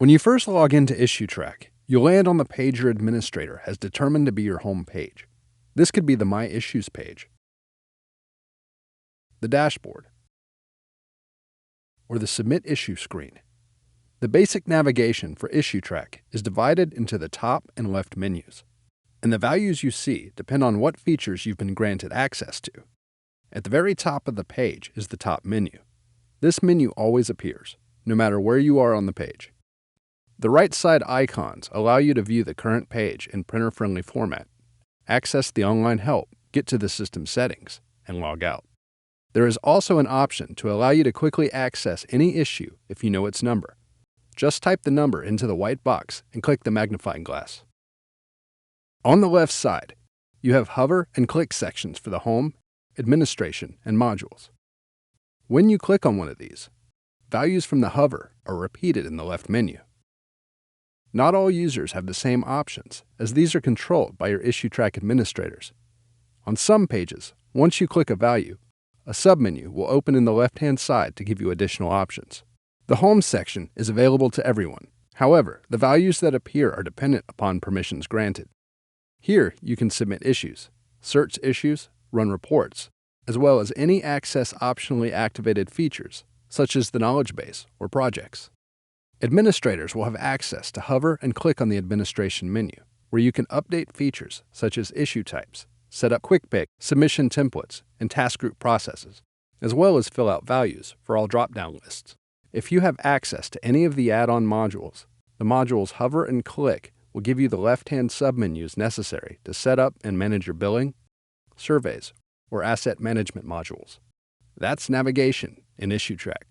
When you first log into Issuetrak, you'll land on the page your administrator has determined to be your home page. This could be the My Issues page, the dashboard, or the Submit Issue screen. The basic navigation for Issuetrak is divided into the top and left menus, and the values you see depend on what features you've been granted access to. At the very top of the page is the top menu. This menu always appears, no matter where you are on the page. The right side icons allow you to view the current page in printer-friendly format, access the online help, get to the system settings, and log out. There is also an option to allow you to quickly access any issue if you know its number. Just type the number into the white box and click the magnifying glass. On the left side, you have hover and click sections for the Home, Administration, and Modules. When you click on one of these, values from the hover are repeated in the left menu. Not all users have the same options, as these are controlled by your Issuetrak administrators. On some pages, once you click a value, a submenu will open in the left-hand side to give you additional options. The Home section is available to everyone. However, the values that appear are dependent upon permissions granted. Here, you can submit issues, search issues, run reports, as well as any access optionally activated features, such as the knowledge base or projects. Administrators will have access to hover and click on the administration menu, where you can update features such as issue types, set up quick pick, submission templates, and task group processes, as well as fill out values for all drop-down lists. If you have access to any of the add-on modules, the modules hover and click will give you the left-hand submenus necessary to set up and manage your billing, surveys, or asset management modules. That's navigation in Issuetrak.